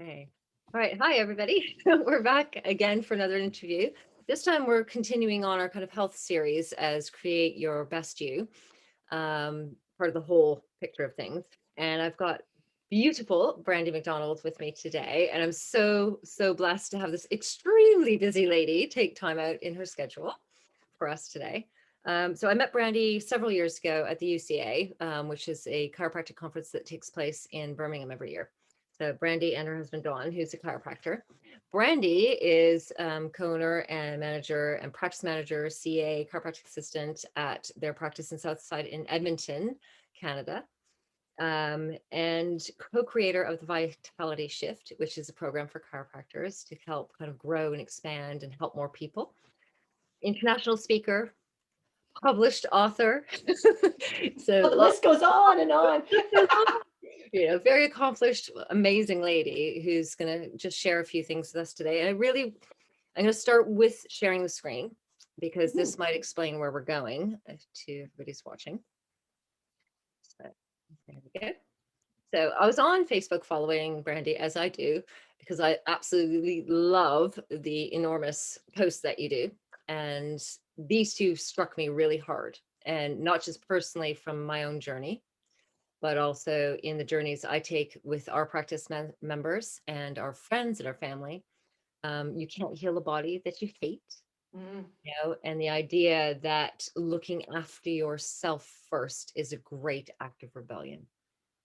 Okay. All right. Hi, everybody. We're back again for another interview. This time we're continuing on our kind of health series as Create Your Best You, part of the whole picture of things. And I've got beautiful Brandi MacDonald with me today. And I'm so blessed to have this extremely busy lady take time out in her schedule for us today. So I met Brandi several years ago at the UCA, which is a chiropractic conference that takes place in Birmingham every year. So Brandi and her husband, Dawn, who's a chiropractor. Brandi is co-owner and manager and practice manager, CA, chiropractic assistant at their practice in Southside in Edmonton, Canada, and co-creator of the Vitality Shift, which is a program for chiropractors to help kind of grow and expand and help more people. International speaker, published author. So the list goes on and on. Very accomplished, amazing lady who's going to just share a few things with us today. And I'm going to start with sharing the screen because this might explain where we're going to everybody's watching. So there we go. So I was on Facebook following Brandi, as I do, because I absolutely love the enormous posts that you do. And these two struck me really hard, and not just personally from my own journey, but also in the journeys I take with our practice members and our friends and our family. You can't heal a body that you hate, and the idea that looking after yourself first is a great act of rebellion.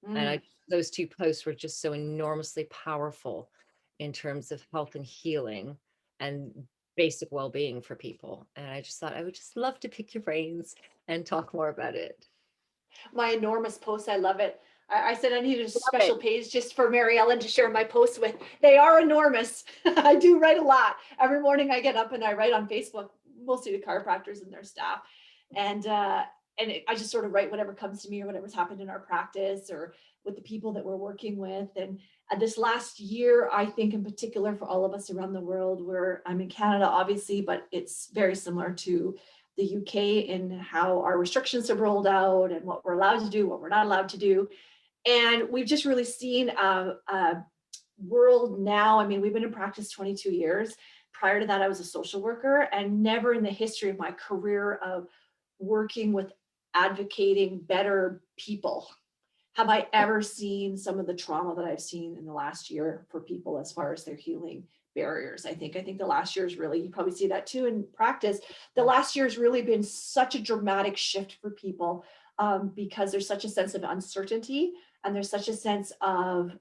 And those two posts were just so enormously powerful in terms of health and healing and basic well-being for people. And I just thought I would just love to pick your brains and talk more about it. My enormous post, I love it. I said I needed a special page just for Maryellen to share my posts with. They are enormous. I do write a lot. Every morning I get up and I write on Facebook, mostly the chiropractors and their staff. And I just sort of write whatever comes to me or whatever's happened in our practice or with the people that we're working with. And this last year, I think in particular for all of us around the world, where I'm in Canada, obviously, but it's very similar to the UK in how our restrictions have rolled out and what we're allowed to do, what we're not allowed to do. And we've just really seen a world now. I mean, we've been in practice 22 years. Prior to that, I was a social worker, and never in the history of my career of working with advocating better people have I ever seen some of the trauma that I've seen in the last year for people as far as their healing barriers. I think the last year is really, you probably see that too in practice. The last year has really been such a dramatic shift for people because there's such a sense of uncertainty and there's such a sense of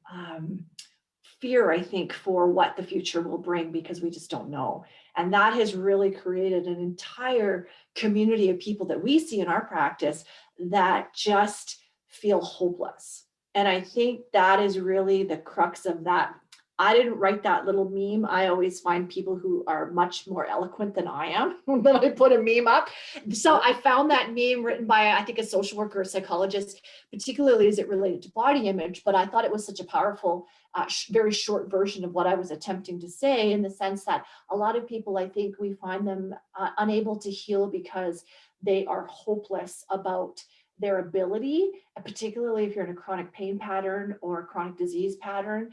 fear, I think, for what the future will bring because we just don't know. And that has really created an entire community of people that we see in our practice that just feel hopeless. And I think that is really the crux of that. I didn't write that little meme. I always find people who are much more eloquent than I am when I put a meme up. So I found that meme written by, I think, a social worker or psychologist, particularly as it related to body image. But I thought it was such a powerful, very short version of what I was attempting to say, in the sense that a lot of people, I think we find them unable to heal because they are hopeless about their ability, particularly if you're in a chronic pain pattern or a chronic disease pattern.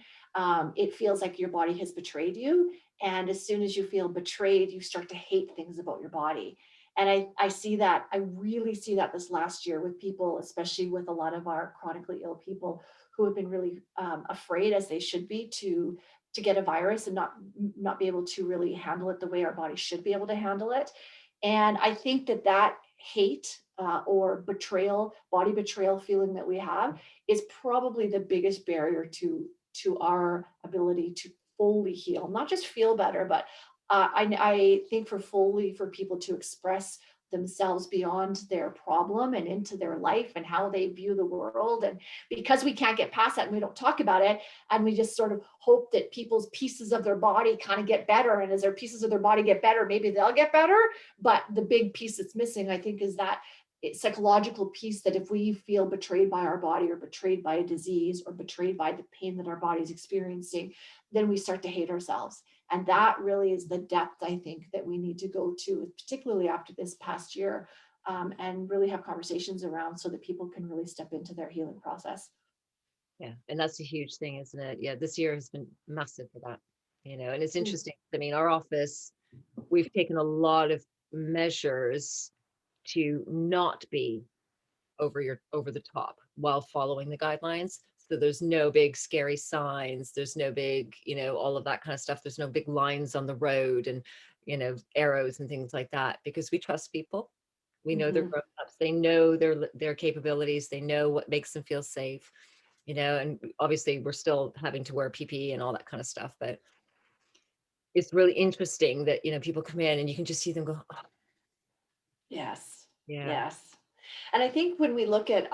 It feels like your body has betrayed you. And as soon as you feel betrayed, you start to hate things about your body. And I see that, I really see that this last year with people, especially with a lot of our chronically ill people who have been really afraid, as they should be, to get a virus and not be able to really handle it the way our body should be able to handle it. And I think that hate or betrayal, body betrayal feeling that we have is probably the biggest barrier to our ability to fully heal, not just feel better, but I think for people to express themselves beyond their problem and into their life and how they view the world. And because we can't get past that and we don't talk about it, and we just sort of hope that people's pieces of their body kind of get better. And as their pieces of their body get better, maybe they'll get better. But the big piece that's missing, I think, is that psychological piece that if we feel betrayed by our body or betrayed by a disease or betrayed by the pain that our body is experiencing, then we start to hate ourselves. And that really is the depth, I think, that we need to go to, particularly after this past year, and really have conversations around so that people can really step into their healing process. Yeah. And that's a huge thing, isn't it? Yeah. This year has been massive for that, and it's Mm. interesting. I mean, our office, we've taken a lot of measures to not be over the top while following the guidelines. So there's no big scary signs. There's no big, all of that kind of stuff. There's no big lines on the road and, arrows and things like that, because we trust people. We know they're Mhm. grown ups. They know their capabilities. They know what makes them feel safe, and obviously we're still having to wear PPE and all that kind of stuff. But it's really interesting that, people come in and you can just see them go, oh, Yes, yeah. yes. And I think when we look at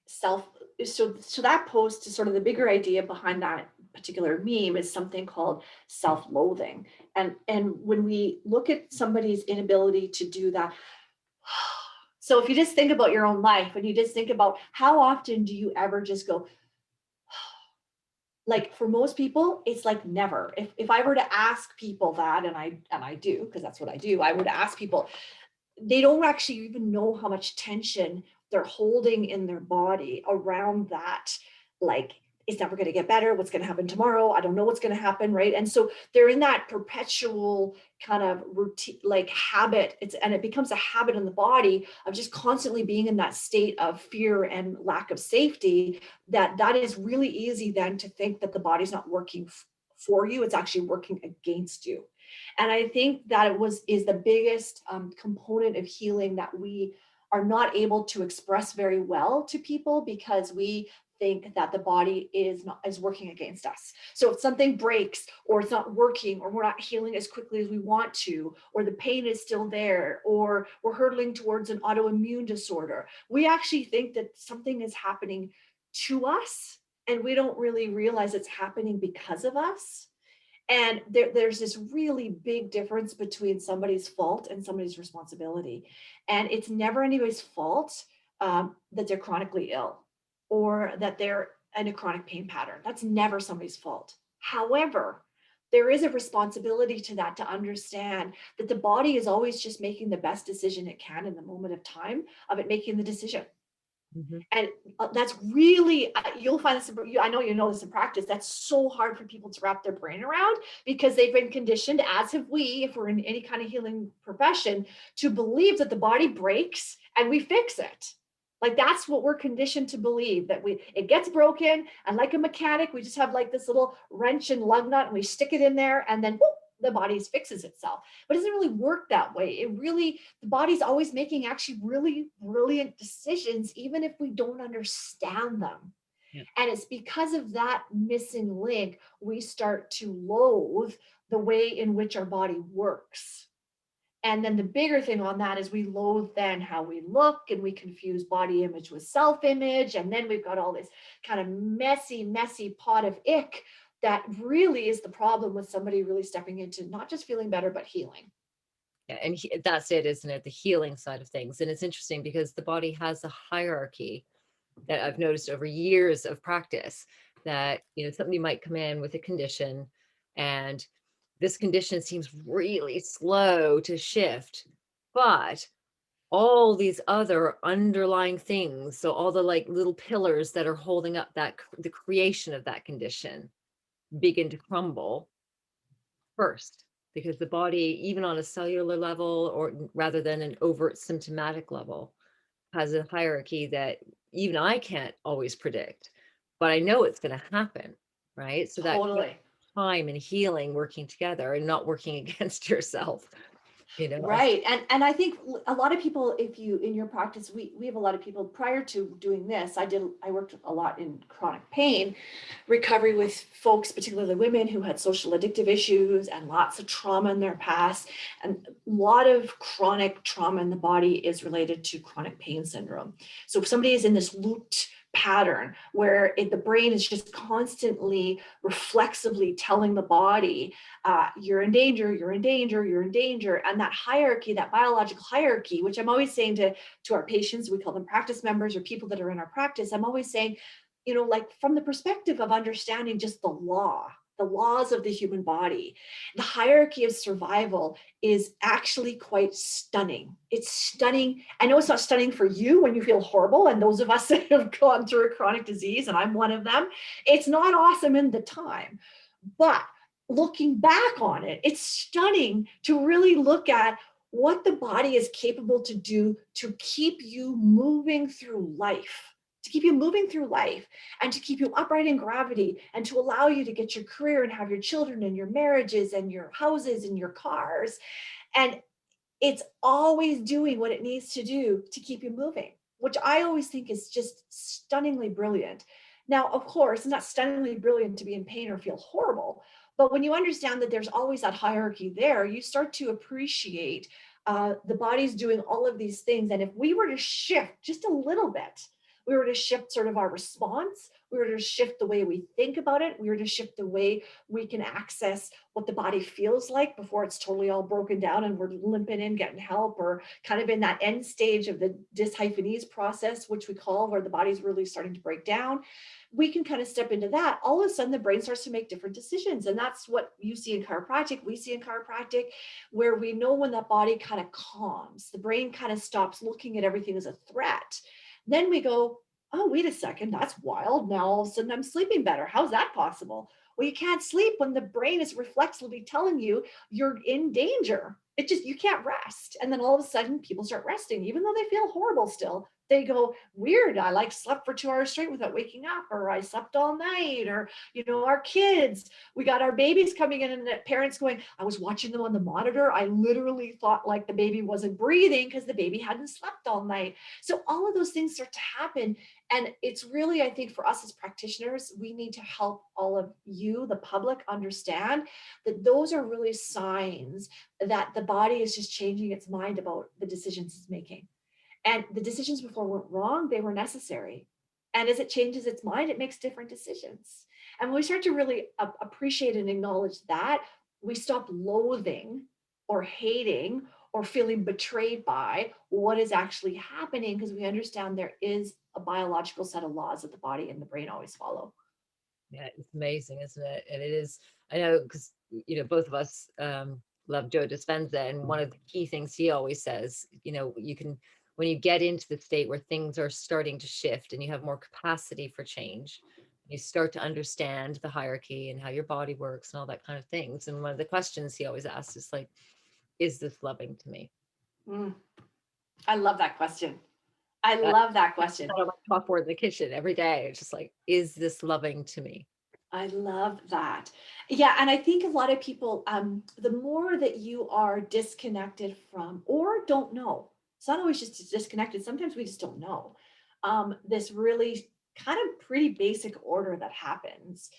self, so that post to sort of the bigger idea behind that particular meme is something called self-loathing. And when we look at somebody's inability to do that, so if you just think about your own life and you just think about how often do you ever just go, like for most people, it's like never. If I were to ask people that, and I do, because that's what I do, I would ask people, they don't actually even know how much tension they're holding in their body around that. Like, it's never going to get better. What's going to happen tomorrow? I don't know what's going to happen. Right. And so they're in that perpetual kind of routine, like habit. And it becomes a habit in the body of just constantly being in that state of fear and lack of safety, that is really easy then to think that the body's not working for you. It's actually working against you. And I think that is the biggest component of healing that we are not able to express very well to people, because we think that the body is working against us. So if something breaks, or it's not working, or we're not healing as quickly as we want to, or the pain is still there, or we're hurtling towards an autoimmune disorder, we actually think that something is happening to us, and we don't really realize it's happening because of us. And there's this really big difference between somebody's fault and somebody's responsibility. And it's never anybody's fault that they're chronically ill, or that they're in a chronic pain pattern. That's never somebody's fault. However, there is a responsibility to that, to understand that the body is always just making the best decision it can in the moment of time of it making the decision. Mhm. And that's really, you'll find this, I know you know this in practice, that's so hard for people to wrap their brain around, because they've been conditioned, as have we, if we're in any kind of healing profession, to believe that the body breaks and we fix it. Like that's what we're conditioned to believe, that it gets broken, and like a mechanic, we just have like this little wrench and lug nut and we stick it in there, and then whoop, the body fixes itself. But it doesn't really work that way. The body's always making actually really brilliant decisions, even if we don't understand them. Yeah. And it's because of that missing link, we start to loathe the way in which our body works. And then the bigger thing on that is we loathe then how we look, and we confuse body image with self-image. And then we've got all this kind of messy pot of ick that really is the problem with somebody really stepping into not just feeling better, but healing. Yeah, and that's it, isn't it? The healing side of things. And it's interesting because the body has a hierarchy that I've noticed over years of practice, that, somebody might come in with a condition, and this condition seems really slow to shift, but all these other underlying things, so all the like little pillars that are holding up the creation of that condition, begin to crumble first, because the body, even on a cellular level, or rather than an overt symptomatic level, has a hierarchy that even I can't always predict, but I know it's going to happen, right? So that Totally. time and healing working together and not working against yourself, Right. And I think a lot of people, if you, in your practice, we have a lot of people prior to doing this, I worked a lot in chronic pain recovery with folks, particularly women who had social addictive issues and lots of trauma in their past. And a lot of chronic trauma in the body is related to chronic pain syndrome. So if somebody is in this looped pattern where the brain is just constantly reflexively telling the body, you're in danger, you're in danger, you're in danger. And that hierarchy, that biological hierarchy, which I'm always saying to our patients, we call them practice members or people that are in our practice, I'm always saying, like from the perspective of understanding just the law, the laws of the human body. The hierarchy of survival is actually quite stunning. It's stunning. I know it's not stunning for you when you feel horrible, and those of us that have gone through a chronic disease, and I'm one of them, it's not awesome in the time. But looking back on it, it's stunning to really look at what the body is capable to do to keep you moving through life. To keep you moving through life and to keep you upright in gravity and to allow you to get your career and have your children and your marriages and your houses and your cars. And it's always doing what it needs to do to keep you moving, which I always think is just stunningly brilliant. Now, of course, it's not stunningly brilliant to be in pain or feel horrible, but when you understand that there's always that hierarchy there, you start to appreciate the body's doing all of these things. And if we were to shift just a little bit, we were to shift sort of our response, we were to shift the way we think about it, we were to shift the way we can access what the body feels like before it's totally all broken down and we're limping in, getting help, or kind of in that end stage of the dys-hyphenese process, which we call where the body's really starting to break down. We can kind of step into that. All of a sudden, the brain starts to make different decisions. And that's what you see in chiropractic, we see in chiropractic, where we know when that body kind of calms, the brain kind of stops looking at everything as a threat. Then we go, oh, wait a second, that's wild. Now all of a sudden I'm sleeping better. How's that possible? Well, you can't sleep when the brain is reflexively telling you you're in danger. It just, you can't rest. And then all of a sudden people start resting, even though they feel horrible still. They go, weird, I like slept for 2 hours straight without waking up, or I slept all night, or, you know, our kids, we got our babies coming in and the parents going, I was watching them on the monitor. I literally thought like the baby wasn't breathing because the baby hadn't slept all night. So all of those things start to happen. And it's really, I think for us as practitioners, we need to help all of you, the public, understand that those are really signs that the body is just changing its mind about the decisions it's making. And the decisions before weren't wrong, they were necessary. And as it changes its mind, it makes different decisions. And when we start to really appreciate and acknowledge that, we stop loathing or hating or feeling betrayed by what is actually happening, because we understand there is a biological set of laws that the body and the brain always follow. Yeah, it's amazing, isn't it? And it is, I know, because, you know, both of us love Joe Dispenza. And one of the key things he always says, you know, you can, when you get into the state where things are starting to shift and you have more capacity for change, you start to understand the hierarchy and how your body works and all that kind of things. And one of the questions he always asks is like, is this loving to me? I love that question. I love that question. I talk word in the kitchen every day. It's just like, is this loving to me? I love that. Yeah. And I think a lot of people, the more that you are disconnected from or don't know, it's not always just disconnected. Sometimes we just don't know this really kind of pretty basic order that happens.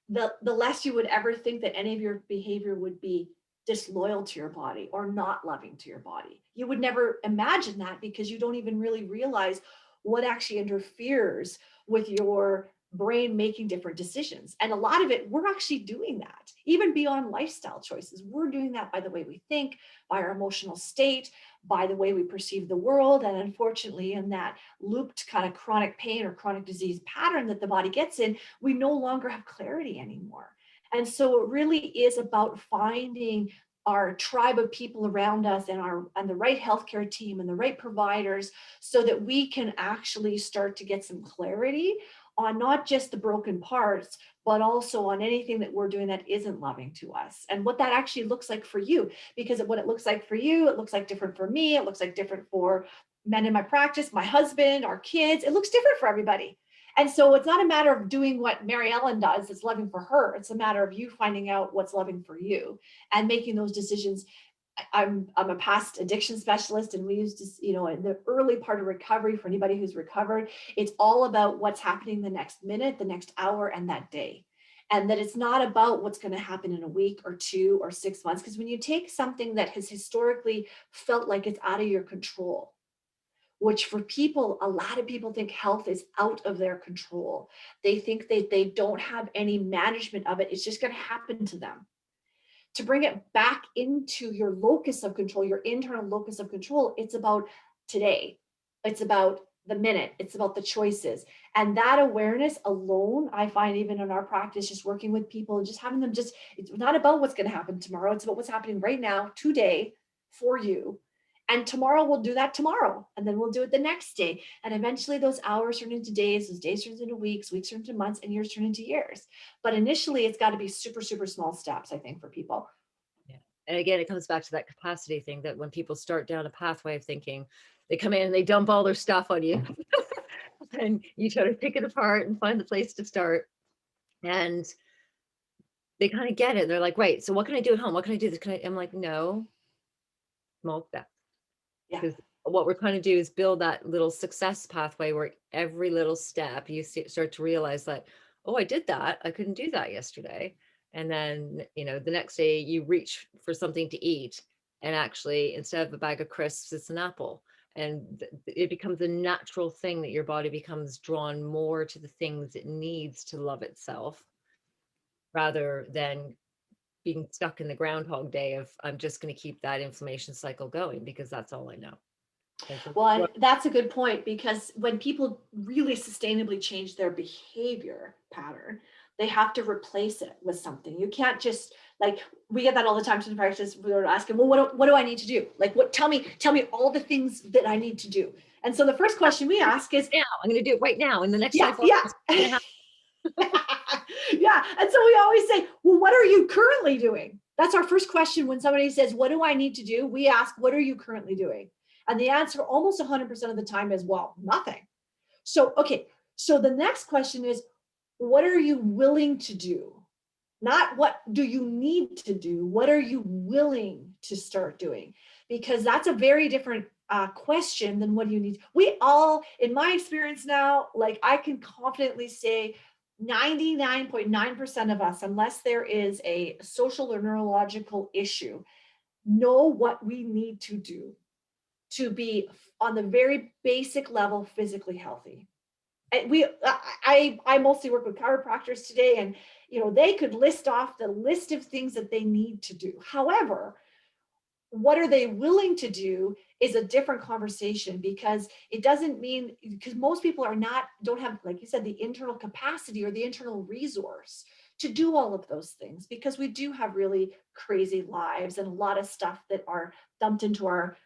The less you would ever think that any of your behavior would be disloyal to your body or not loving to your body. You would never imagine that because you don't even really realize what actually interferes with your brain making different decisions. And a lot of it, we're actually doing that, even beyond lifestyle choices. We're doing that by the way we think, by our emotional state, by the way we perceive the world. And unfortunately, in that looped kind of chronic pain or chronic disease pattern that the body gets in, we no longer have clarity anymore. And so it really is about finding our tribe of people around us and the right healthcare team and the right providers so that we can actually start to get some clarity on not just the broken parts, but also on anything that we're doing that isn't loving to us and what that actually looks like for you. Because what it looks like for you, it looks like different for me. It looks like different for men in my practice, my husband, our kids. It looks different for everybody. And so it's not a matter of doing what Maryellen does that's loving for her. It's a matter of you finding out what's loving for you and making those decisions. I'm a past addiction specialist, and we used to, you know, in the early part of recovery, for anybody who's recovered, it's all about what's happening the next minute, the next hour, and that day. And that it's not about what's going to happen in a week or 2 or 6 months. Because when you take something that has historically felt like it's out of your control, which for people, a lot of people think health is out of their control. They think they don't have any management of it. It's just going to happen to them. To bring it back into your locus of control, your internal locus of control, it's about today. It's about the minute. It's about the choices. And that awareness alone, I find even in our practice, just working with people, just having them just, it's not about what's going to happen tomorrow. It's about what's happening right now, today for you. And tomorrow we'll do that tomorrow. And then we'll do it the next day. And eventually those hours turn into days, those days turn into weeks, weeks turn into months, and years turn into years. But initially it's got to be super, super small steps, I think, for people. Yeah. And again, it comes back to that capacity thing, that when people start down a pathway of thinking, they come in and they dump all their stuff on you. And you try to pick it apart and find the place to start. And they kind of get it. They're like, right, so what can I do at home? What can I do? This? I'm like, no, small steps. Yeah. Because what we're trying to do is build that little success pathway where every little step you start to realize that, oh, I did that. I couldn't do that yesterday. And then, the next day you reach for something to eat, and actually instead of a bag of crisps, it's an apple. And it becomes a natural thing that your body becomes drawn more to the things it needs to love itself, rather than being stuck in the groundhog day of, I'm just going to keep that inflammation cycle going because that's all I know. Well, and that's a good point, because when people really sustainably change their behavior pattern, they have to replace it with something. You can't just, like, we get that all the time in practice. We're asking, well, what do I need to do? Like, tell me all the things that I need to do. And so the first question we ask is, now, I'm going to do it right now in the next 5 yeah. minutes. Yeah. And so we always say, well, what are you currently doing? That's our first question. When somebody says, what do I need to do? We ask, what are you currently doing? And the answer almost 100% of the time is, well, nothing. So, okay. So the next question is, what are you willing to do? Not what do you need to do? What are you willing to start doing? Because that's a very different question than what do you need. We all, in my experience now, like, I can confidently say 99.9% of us, unless there is a social or neurological issue, know what we need to do to be on the very basic level physically healthy. And I mostly work with chiropractors today, and they could list off the list of things that they need to do. However, what are they willing to do is a different conversation, because it doesn't mean, because most people don't have, like you said, the internal capacity or the internal resource to do all of those things, because we do have really crazy lives and a lot of stuff that are dumped into our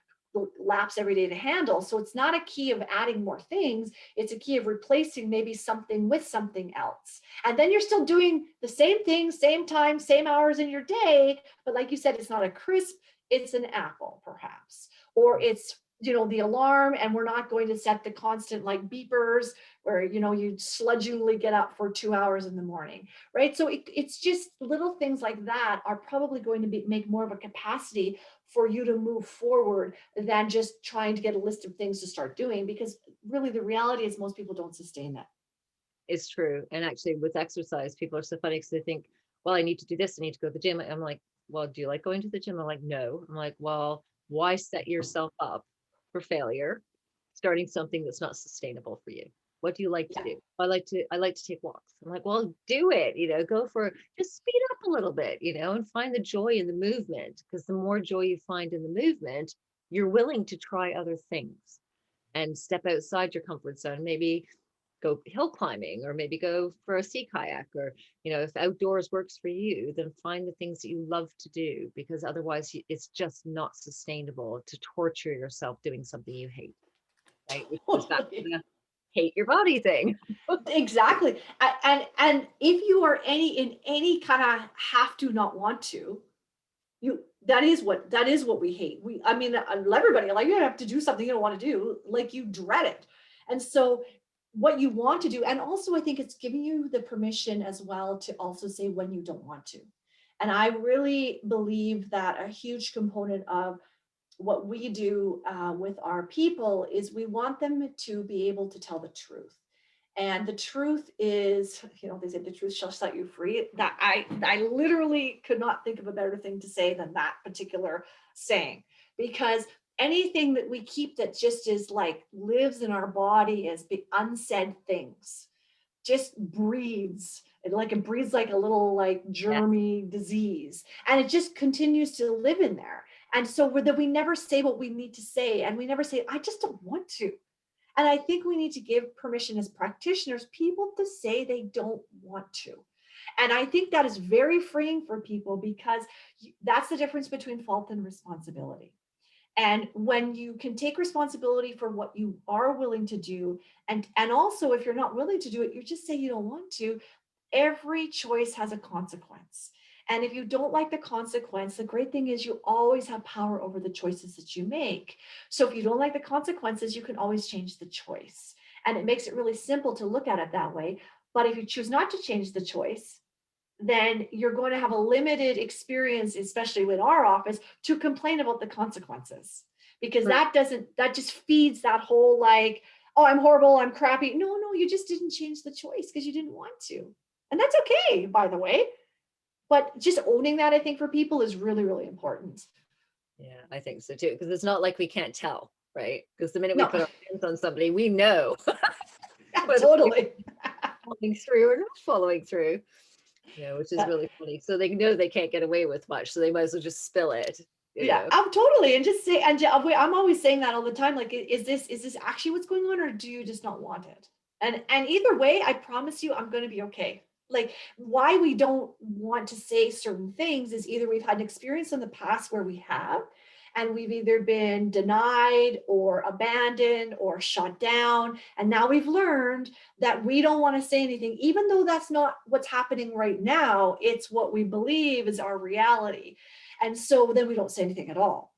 laps every day to handle. So it's not a key of adding more things. It's a key of replacing maybe something with something else. And then you're still doing the same thing, same time, same hours in your day. But like you said, it's not a crisp, it's an apple perhaps, or it's, the alarm, and we're not going to set the constant like beepers where, you sludgingly get up for 2 hours in the morning, right? So it's just little things like that are probably going to make more of a capacity for you to move forward than just trying to get a list of things to start doing, because really the reality is most people don't sustain that. It's true. And actually with exercise, people are so funny because they think, well, I need to do this. I need to go to the gym. I'm like, well, do you like going to the gym? I'm like, no. I'm like, well, why set yourself up for failure, starting something that's not sustainable for you? What do you like to do? I like to take walks. I'm like, well, do it, go for, just speed up a little bit, and find the joy in the movement, because the more joy you find in the movement, you're willing to try other things and step outside your comfort zone. Maybe go hill climbing, or maybe go for a sea kayak, or if outdoors works for you, then find the things that you love to do, because otherwise it's just not sustainable to torture yourself doing something you hate, right? Which is that hate your body thing. Exactly. And if you are in any kind of have to, not want to, that is what we hate. Everybody, like, you have to do something you don't want to do, like you dread it. And so what you want to do, and also I think it's giving you the permission as well to also say when you don't want to. And I really believe that a huge component of what we do with our people is we want them to be able to tell the truth. And the truth is, they say the truth shall set you free. That I literally could not think of a better thing to say than that particular saying, because anything that we keep that just is like lives in our body as big unsaid things just breeds. It breeds like a little like germy disease, and it just continues to live in there. And so we never say what we need to say, and we never say, I just don't want to. And I think we need to give permission as practitioners, people to say they don't want to. And I think that is very freeing for people, because that's the difference between fault and responsibility. And when you can take responsibility for what you are willing to do, and also if you're not willing to do it, you just say you don't want to, every choice has a consequence. And if you don't like the consequence, the great thing is you always have power over the choices that you make. So if you don't like the consequences, you can always change the choice. And it makes it really simple to look at it that way. But if you choose not to change the choice, then you're going to have a limited experience, especially with our office, to complain about the consequences, because Right. that just feeds that whole like, oh, I'm horrible, I'm crappy. No, you just didn't change the choice because you didn't want to. And that's okay, by the way. But just owning that, I think, for people is really, really important. Yeah, I think so too. Because it's not like we can't tell, right? Because the minute we No, put our hands on somebody, we know yeah, whether they're totally. following through or not following through. Which is Yeah. really funny. So they know they can't get away with much, so they might as well just spill it. You Yeah, know. I'm totally. And just say, and I'm always saying that all the time. Like, is this actually what's going on, or do you just not want it? And either way, I promise you, I'm going to be okay. Like, why we don't want to say certain things is either we've had an experience in the past where we have, and we've either been denied or abandoned or shut down, and now we've learned that we don't want to say anything, even though that's not what's happening right now. It's what we believe is our reality. And so then we don't say anything at all.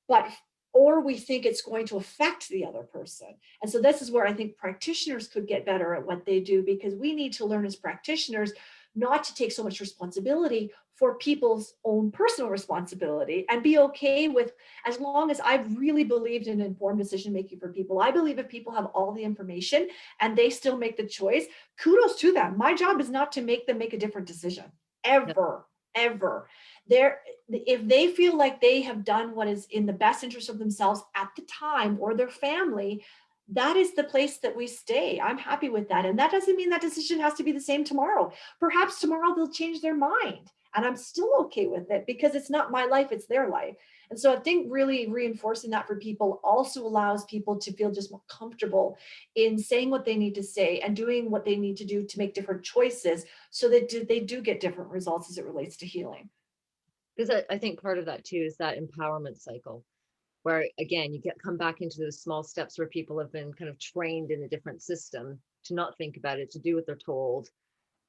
But or we think it's going to affect the other person. And so this is where I think practitioners could get better at what they do, because we need to learn as practitioners not to take so much responsibility for people's own personal responsibility, and be okay with, as long as I've really believed in informed decision making for people. I believe if people have all the information and they still make the choice, kudos to them. My job is not to make them make a different decision, No, ever. There, if they feel like they have done what is in the best interest of themselves at the time or their family, that is the place that we stay. I'm happy with that. And that doesn't mean that decision has to be the same tomorrow. Perhaps tomorrow they'll change their mind, and I'm still okay with it, because it's not my life, it's their life. And so I think really reinforcing that for people also allows people to feel just more comfortable in saying what they need to say and doing what they need to do to make different choices, so that they do get different results as it relates to healing. because I think part of that too is that empowerment cycle, where again you come back into those small steps where people have been kind of trained in a different system to not think about it, to do what they're told,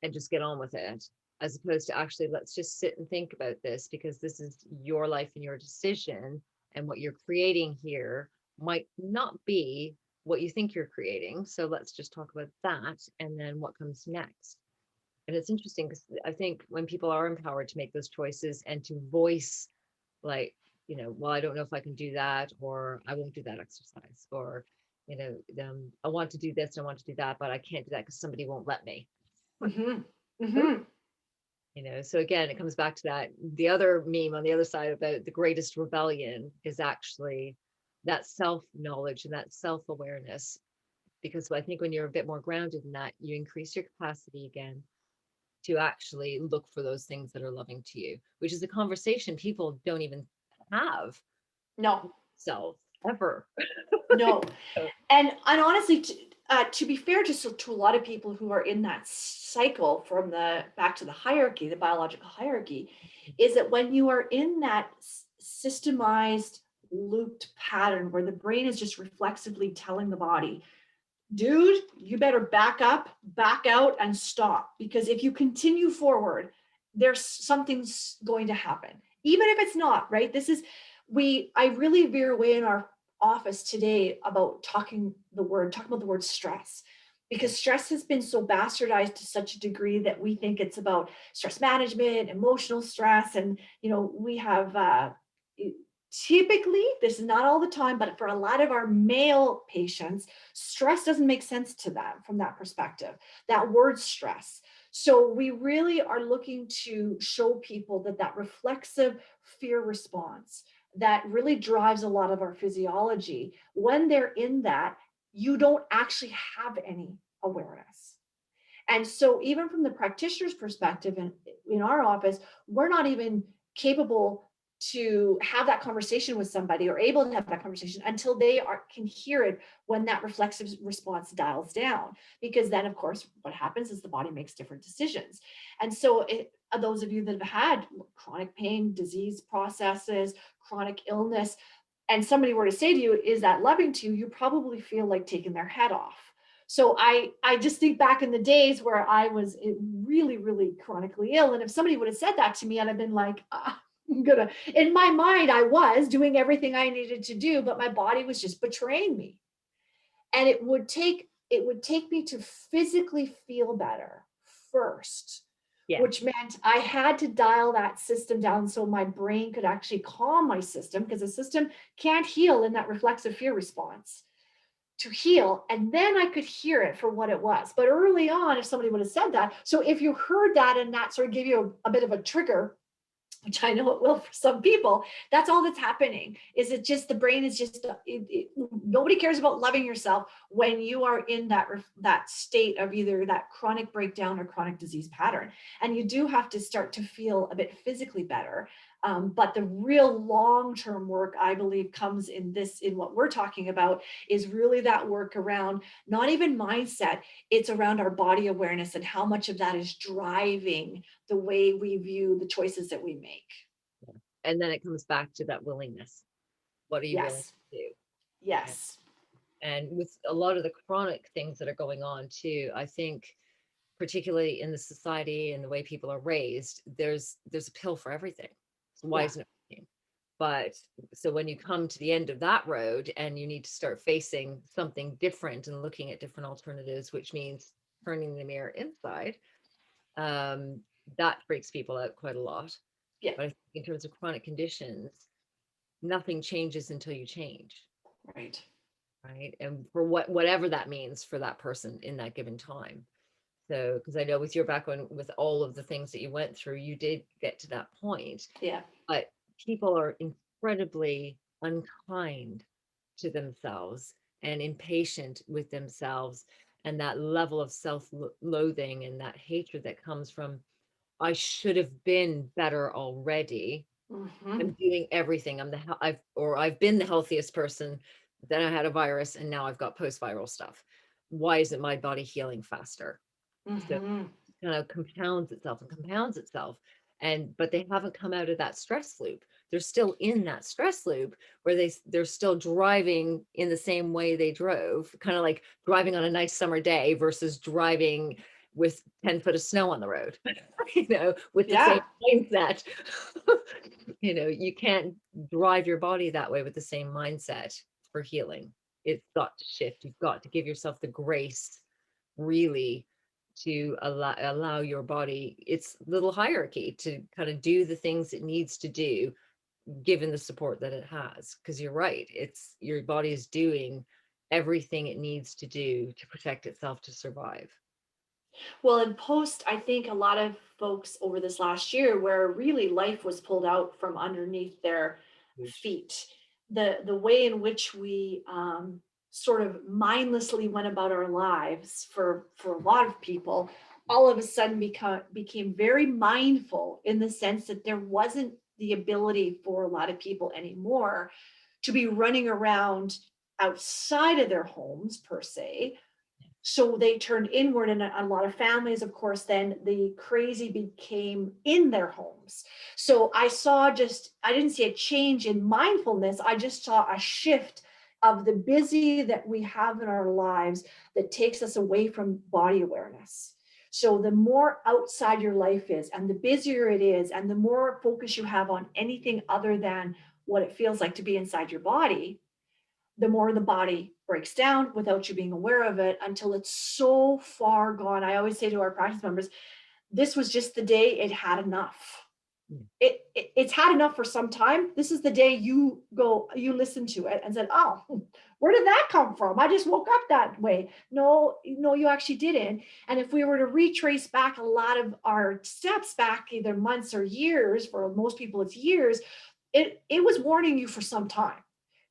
and just get on with it, as opposed to actually let's just sit and think about this, because this is your life and your decision, and what you're creating here might not be what you think you're creating. So let's just talk about that and then what comes next. And it's interesting because I think when people are empowered to make those choices and to voice, like, well, I don't know if I can do that, or I won't do that exercise, or, I want to do this, I want to do that, but I can't do that because somebody won't let me. Mm-hmm. Mm-hmm. So again, it comes back to that. The other meme on the other side about the greatest rebellion is actually that self-knowledge and that self-awareness. Because I think when you're a bit more grounded in that, you increase your capacity again to actually look for those things that are loving to you, which is a conversation people don't even have No, self ever. no. And honestly, to be fair to a lot of people who are in that cycle from the back to the hierarchy, the biological hierarchy, is that when you are in that systemized looped pattern where the brain is just reflexively telling the body, dude, you better back up, back out, and stop. Because if you continue forward, there's something's going to happen. Even if it's not, right? I really veer away in our office today about talking about the word stress. Because stress has been so bastardized to such a degree that we think it's about stress management, emotional stress. And, we have typically, this is not all the time, but for a lot of our male patients, stress doesn't make sense to them from that perspective, that word stress. So we really are looking to show people that reflexive fear response that really drives a lot of our physiology, when they're in that, you don't actually have any awareness. And so even from the practitioner's perspective in our office, we're not even capable to have that conversation with somebody or able to have that conversation until they can hear it when that reflexive response dials down. Because then, of course, what happens is the body makes different decisions. And so those of you that have had chronic pain, disease processes, chronic illness, and somebody were to say to you, is that loving to you? You probably feel like taking their head off. So I just think back in the days where I was really, really chronically ill. And if somebody would have said that to me, I'd have been like, in my mind, I was doing everything I needed to do, but my body was just betraying me. And it would take me to physically feel better first, which meant I had to dial that system down so my brain could actually calm my system, because the system can't heal in that reflexive fear response to heal. And then I could hear it for what it was. But early on, if somebody would have said that, so if you heard that and that sort of gave you a bit of a trigger, which I know it will for some people, that's all that's happening. Is it just the brain is just, nobody cares about loving yourself when you are in that state of either that chronic breakdown or chronic disease pattern. And you do have to start to feel a bit physically better. But the real long-term work, I believe, comes in what we're talking about, is really that work around not even mindset, it's around our body awareness and how much of that is driving the way we view the choices that we make. And then it comes back to that willingness. What are you willing to do? Yes. And with a lot of the chronic things that are going on too, I think, particularly in the society and the way people are raised, there's a pill for everything. So why isn't it working? But so when you come to the end of that road and you need to start facing something different and looking at different alternatives, which means turning the mirror inside, that freaks people out quite a lot. Yeah. But I think in terms of chronic conditions, nothing changes until you change. Right. Right. And for whatever that means for that person in that given time. So, because I know with your background, with all of the things that you went through, you did get to that point. Yeah. But people are incredibly unkind to themselves and impatient with themselves. And that level of self-loathing and that hatred that comes from, I should have been better already. Mm-hmm. I'm doing everything. I've been the healthiest person. Then I had a virus and now I've got post-viral stuff. Why isn't my body healing faster? Mm-hmm. So it kind of compounds itself. But they haven't come out of that stress loop. They're still in that stress loop where they're still driving in the same way they drove, kind of like driving on a nice summer day versus driving with 10 foot of snow on the road, with the same mindset. You can't drive your body that way with the same mindset for healing. It's got to shift. You've got to give yourself the grace, really, to allow your body its little hierarchy to kind of do the things it needs to do, given the support that it has. Because you're right, it's your body is doing everything it needs to do to protect itself, to survive. Well, in post, I think a lot of folks over this last year, where really life was pulled out from underneath their feet, the way in which we sort of mindlessly went about our lives for a lot of people, all of a sudden became very mindful, in the sense that there wasn't the ability for a lot of people anymore to be running around outside of their homes per se. So they turned inward, and a lot of families, of course, then the crazy became in their homes. So I didn't see a change in mindfulness. I just saw a shift of the busy that we have in our lives that takes us away from body awareness. So the more outside your life is, and the busier it is, and the more focus you have on anything other than what it feels like to be inside your body, the more the body breaks down without you being aware of it, until it's so far gone. I always say to our practice members, this was just the day it had enough. It's had enough for some time. This is the day you listen to it and said, oh, where did that come from? I just woke up that way. No, you actually didn't. And if we were to retrace back a lot of our steps back, either months or years, for most people it's years, it was warning you for some time.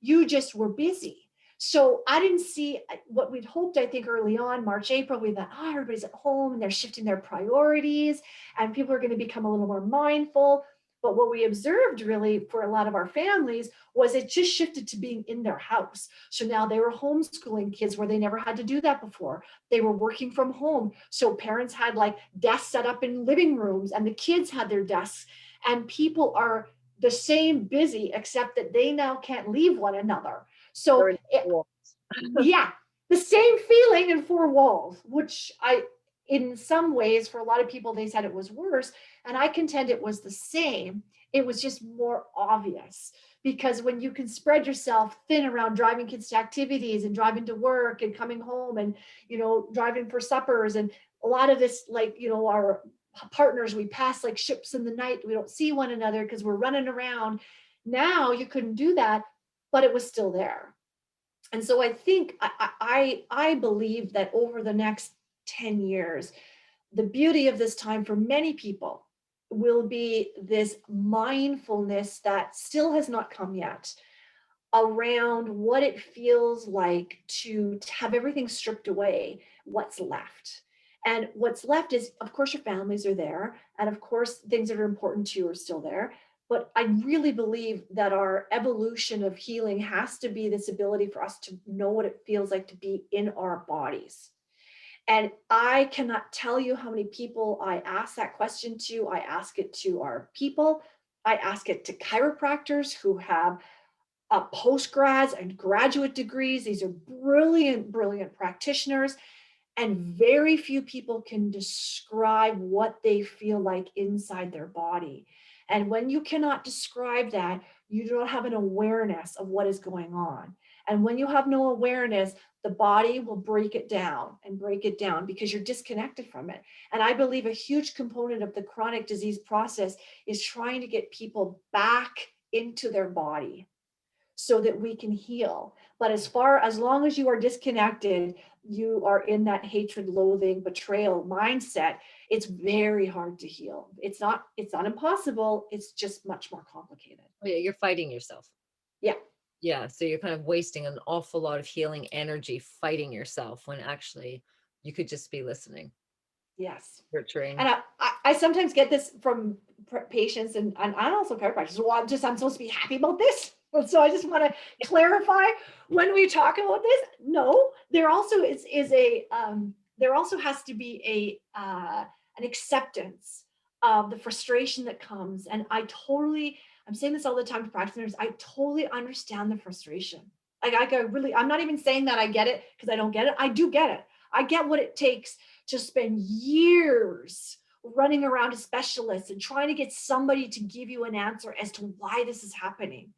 You just were busy. So I didn't see what we'd hoped. I think early on, March, April, we thought, everybody's at home and they're shifting their priorities and people are going to become a little more mindful. But what we observed really for a lot of our families was it just shifted to being in their house. So now they were homeschooling kids where they never had to do that before. They were working from home. So parents had like desks set up in living rooms and the kids had their desks, and people are the same busy, except that they now can't leave one another. So yeah, the same feeling in four walls, which in some ways, for a lot of people, they said it was worse. And I contend it was the same. It was just more obvious, because when you can spread yourself thin around driving kids to activities and driving to work and coming home and, driving for suppers, and a lot of this, like, our partners, we pass like ships in the night. We don't see one another because we're running around. Now you couldn't do that, but it was still there. And so I think I believe that over the next 10 years, the beauty of this time for many people will be this mindfulness that still has not come yet, around what it feels like to have everything stripped away, what's left. And what's left is, of course, your families are there. And of course, things that are important to you are still there. But I really believe that our evolution of healing has to be this ability for us to know what it feels like to be in our bodies. And I cannot tell you how many people I ask that question to. I ask it to our people. I ask it to chiropractors who have postgrads and graduate degrees. These are brilliant, brilliant practitioners. And very few people can describe what they feel like inside their body. And when you cannot describe that, you don't have an awareness of what is going on. And when you have no awareness, the body will break it down and break it down because you're disconnected from it. And I believe a huge component of the chronic disease process is trying to get people back into their body so that we can heal. But as long as you are disconnected, you are in that hatred, loathing, betrayal mindset, it's very hard to heal. It's not impossible. It's just much more complicated. Oh, yeah, you're fighting yourself. Yeah. Yeah. So you're kind of wasting an awful lot of healing energy fighting yourself when actually you could just be listening. Yes. Nurturing. And I sometimes get this from patients and also chiropractors. Well, I'm supposed to be happy about this. So I just want to clarify, when we talk about this, no, there also there also has to be an acceptance of the frustration that comes. And I'm saying this all the time to practitioners, I totally understand the frustration. Like I'm not even saying that I get it because I don't get it. I do get it. I get what it takes to spend years running around to specialists and trying to get somebody to give you an answer as to why this is happening.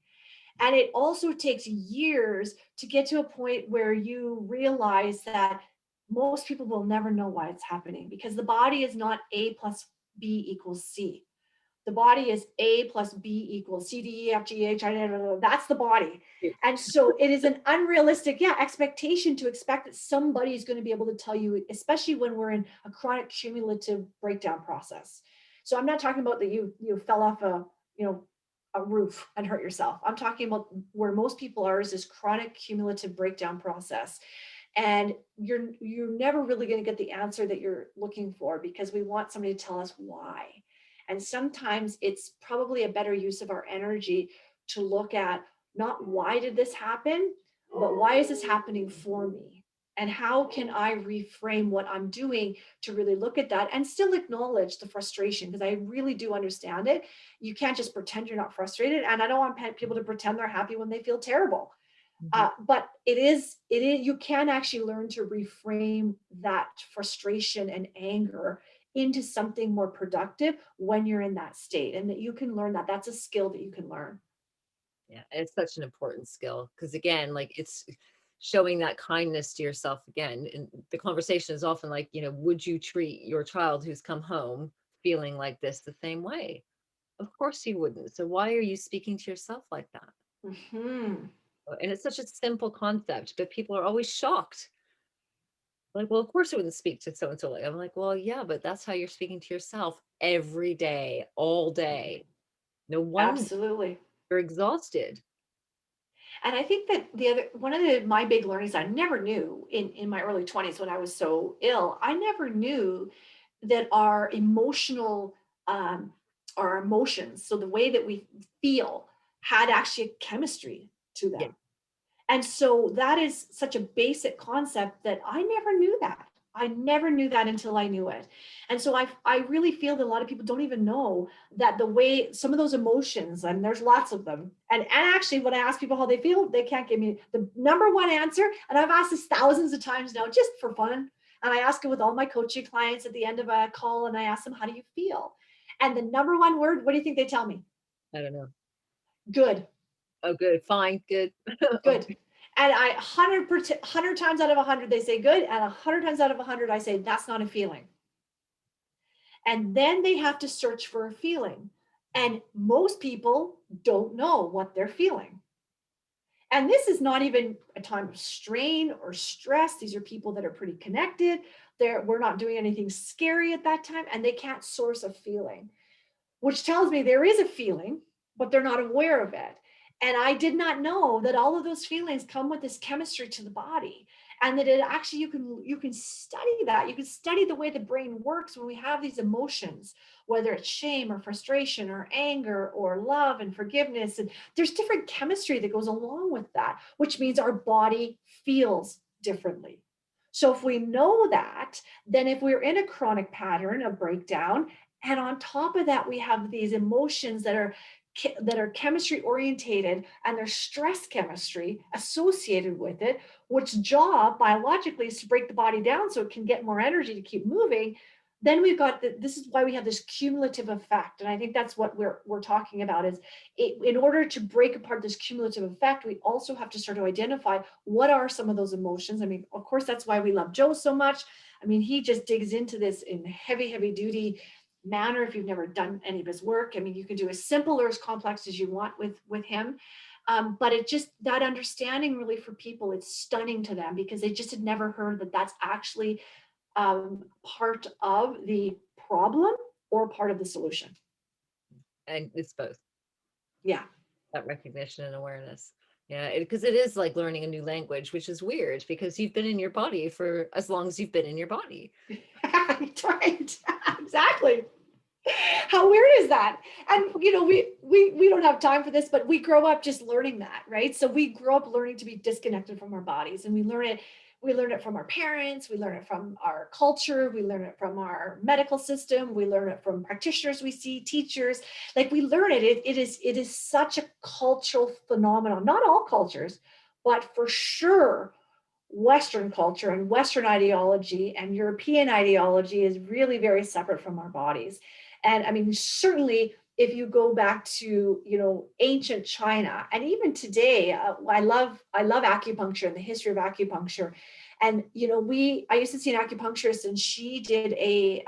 And it also takes years to get to a point where you realize that most people will never know why it's happening, because the body is not A plus B equals C. The body is A plus B equals C, D, E, F, G, H, I, that's the body. And so it is an unrealistic, expectation to expect that somebody is going to be able to tell you, especially when we're in a chronic cumulative breakdown process. So I'm not talking about that you fell off a roof and hurt yourself. I'm talking about where most people are is this chronic cumulative breakdown process. And you're never really going to get the answer that you're looking for, because we want somebody to tell us why. And sometimes it's probably a better use of our energy to look at not why did this happen, but why is this happening for me? And how can I reframe what I'm doing to really look at that and still acknowledge the frustration? Because I really do understand it. You can't just pretend you're not frustrated. And I don't want people to pretend they're happy when they feel terrible. But it is, you can actually learn to reframe that frustration and anger into something more productive when you're in that state, and that you can learn that. That's a skill that you can learn. Yeah, it's such an important skill, because again, like, it's showing that kindness to yourself again. And the conversation is often like, would you treat your child who's come home feeling like this the same way? Of course you wouldn't. So why are you speaking to yourself like that? Mm-hmm. And it's such a simple concept, but people are always shocked. Like, well, of course I wouldn't speak to so and so. I'm like, well, yeah, but that's how you're speaking to yourself every day, all day. No wonder Absolutely. you're exhausted. And I think that one of my big learnings I never knew in my early 20s when I was so ill, I never knew that our emotional our emotions, so the way that we feel, had actually a chemistry to Yeah. them. And so that is such a basic concept that I never knew that. I never knew that until I knew it. And so I really feel that a lot of people don't even know that the way some of those emotions, and there's lots of them. And actually, when I ask people how they feel, they can't give me the number one answer. And I've asked this thousands of times now, just for fun. And I ask it with all my coaching clients at the end of a call, and I ask them, how do you feel? And the number one word, what do you think they tell me? I don't know. Good. Oh, good. Fine. Good. Good. And 100 times out of 100, they say good. And 100 times out of 100, I say, that's not a feeling. And then they have to search for a feeling. And most people don't know what they're feeling. And this is not even a time of strain or stress. These are people that are pretty connected. We're not doing anything scary at that time, and they can't source a feeling, which tells me there is a feeling, but they're not aware of it. And I did not know that all of those feelings come with this chemistry to the body, and that it actually, you can study that. You can study the way the brain works when we have these emotions, whether it's shame or frustration or anger or love and forgiveness. And there's different chemistry that goes along with that, which means our body feels differently. So if we know that, then if we're in a chronic pattern of breakdown, and on top of that, we have these emotions that are chemistry orientated, and there's stress chemistry associated with it, which job biologically is to break the body down so it can get more energy to keep moving. Then we've got this is why we have this cumulative effect. And I think that's what we're talking about is in order to break apart this cumulative effect, we also have to start to identify what are some of those emotions. I mean, of course, that's why we love Joe so much. I mean, he just digs into this in heavy duty manner. If you've never done any of his work, I mean, you can do as simple or as complex as you want with him. But it just, that understanding really for people, it's stunning to them because they just had never heard that that's actually part of the problem or part of the solution. And it's both. Yeah. That recognition and awareness. Yeah, because it is like learning a new language, which is weird because you've been in your body for as long as you've been in your body. Right. Exactly. How weird is that? And you know, we don't have time for this, but we grow up just learning that, right? So we grow up learning to be disconnected from our bodies, and we learn it from our parents, we learn it from our culture, we learn it from our medical system, we learn it from practitioners we see, teachers. Like we learn it. It is such a cultural phenomenon. Not all cultures, but for sure Western culture and Western ideology and European ideology is really very separate from our bodies. And I mean, certainly if you go back to, you know, ancient China, and even today, I love acupuncture and the history of acupuncture. And, you know, I used to see an acupuncturist, and she did a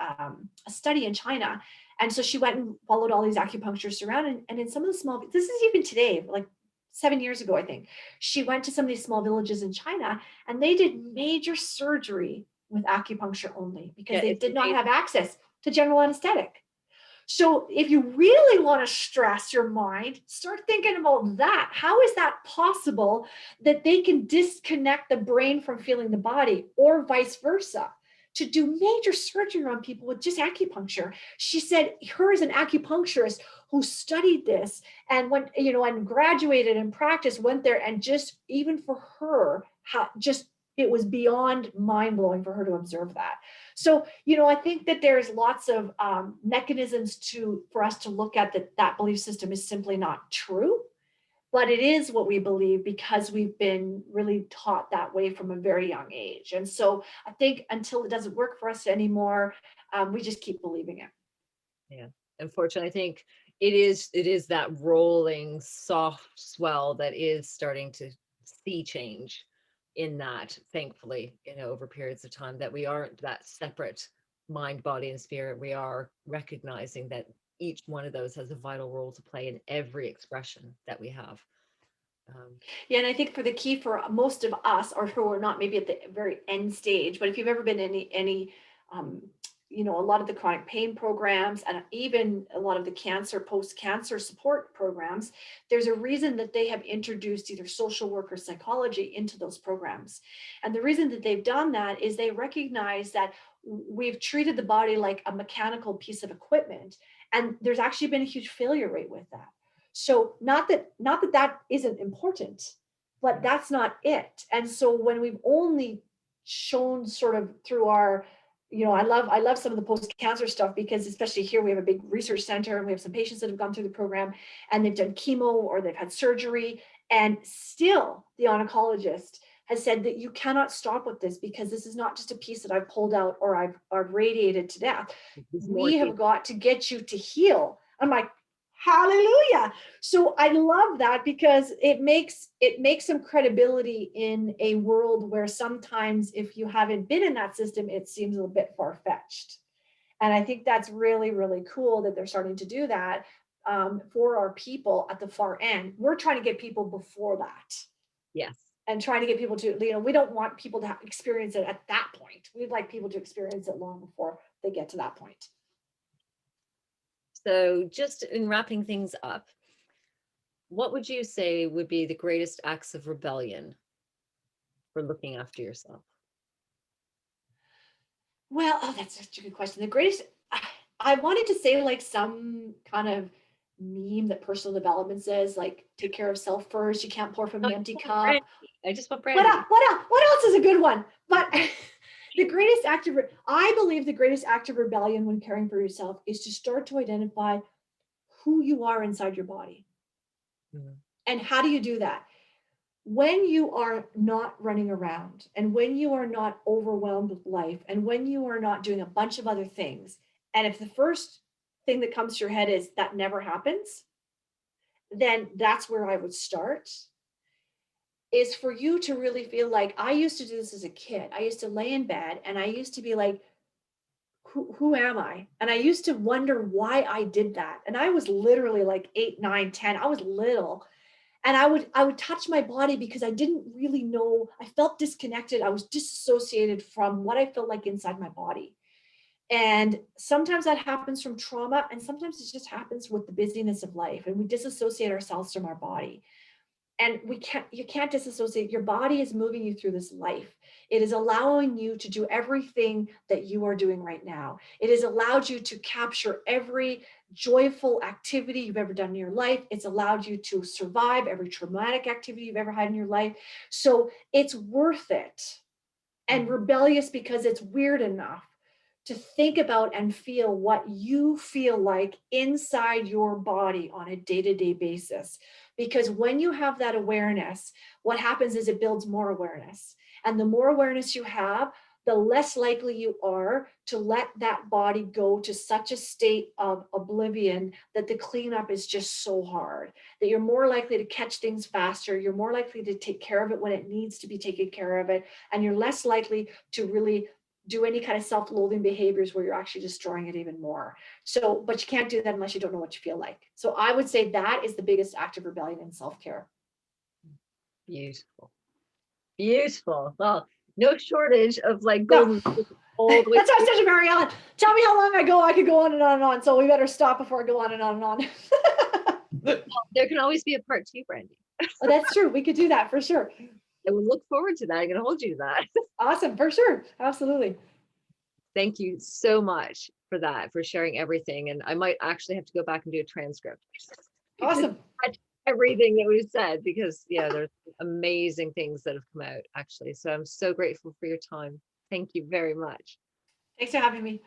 study in China. And so she went and followed all these acupuncturists around, and in some of the small, this is even today, like 7 years ago, I think, she went to some of these small villages in China, and they did major surgery with acupuncture only because they did not have access to general anesthetic. So if you really want to stress your mind, start thinking about that. How is that possible that they can disconnect the brain from feeling the body, or vice versa? To do major surgery on people with just acupuncture. She said her as an acupuncturist who studied this and went, you know, and graduated and practiced, went there, and just even for her, it was beyond mind blowing for her to observe that. So, you know, I think that there's lots of mechanisms for us to look at that belief system is simply not true. But it is what we believe because we've been really taught that way from a very young age. And so I think until it doesn't work for us anymore, we just keep believing it. Yeah. Unfortunately, I think it is that rolling soft swell that is starting to see change in that, thankfully, you know, over periods of time, that we aren't that separate mind, body, and spirit. We are recognizing that each one of those has a vital role to play in every expression that we have. Yeah, and I think for the key for most of us, or who are not maybe at the very end stage, but if you've ever been in any you know, a lot of the chronic pain programs and even a lot of the cancer, post-cancer support programs, there's a reason that they have introduced either social work or psychology into those programs. And the reason that they've done that is they recognize that we've treated the body like a mechanical piece of equipment. And there's actually been a huge failure rate with that. So not that that isn't important, but that's not it. And so when we've only shown sort of through our, I love some of the post-cancer stuff, because especially here we have a big research center and we have some patients that have gone through the program and they've done chemo or they've had surgery, and still the oncologist has said that you cannot stop with this because this is not just a piece that I've pulled out or I've radiated to death. We have got to get you to heal. I'm like, hallelujah. So I love that, because it makes some credibility in a world where sometimes if you haven't been in that system, it seems a little bit far-fetched. And I think that's really, really cool that they're starting to do that for our people at the far end. We're trying to get people before that. Yes. And trying to get people to, we don't want people to experience it at that point. We'd like people to experience it long before they get to that point. So just in wrapping things up, what would you say would be the greatest acts of rebellion for looking after yourself? Well, that's such a good question. The greatest, I wanted to say like some kind of meme that personal development says, like, take care of self first. You can't pour from the empty cup. Brandi. I just want Brandi. What else is a good one? But the greatest act of, I believe the greatest act of rebellion when caring for yourself is to start to identify who you are inside your body. Mm-hmm. And how do you do that? When you are not running around, and when you are not overwhelmed with life, and when you are not doing a bunch of other things, and if the first thing that comes to your head is that never happens, then that's where I would start, is for you to really feel like, I used to do this as a kid. I used to lay in bed and I used to be like, who am I? And I used to wonder why I did that. And I was literally like 8, 9, 10. I was little. And I would touch my body because I didn't really know. I felt disconnected. I was disassociated from what I felt like inside my body. And sometimes that happens from trauma, and sometimes it just happens with the busyness of life, and we disassociate ourselves from our body. And you can't disassociate. Your body is moving you through this life. It is allowing you to do everything that you are doing right now. It has allowed you to capture every joyful activity you've ever done in your life. It's allowed you to survive every traumatic activity you've ever had in your life. So it's worth it. And rebellious because it's weird enough to think about and feel what you feel like inside your body on a day-to-day basis. Because when you have that awareness, what happens is it builds more awareness. And the more awareness you have, the less likely you are to let that body go to such a state of oblivion that the cleanup is just so hard, that you're more likely to catch things faster. You're more likely to take care of it when it needs to be taken care of it. And you're less likely to really do any kind of self-loathing behaviors where you're actually destroying it even more. So, but you can't do that unless you don't know what you feel like. So I would say that is the biggest act of rebellion in self-care. Beautiful. Beautiful. Well, no shortage of like golden. No. That's why I said to Maryellen, tell me how long I go. I could go on and on and on. So we better stop before I go on and on and on. Well, there can always be a part 2, Brandi. Oh, that's true. We could do that for sure. I would look forward to that. I'm going to hold you to that. Awesome. For sure. Absolutely. Thank you so much for that, for sharing everything. And I might actually have to go back and do a transcript. Awesome. Everything that we've said, because there's amazing things that have come out actually. So I'm so grateful for your time. Thank you very much. Thanks for having me.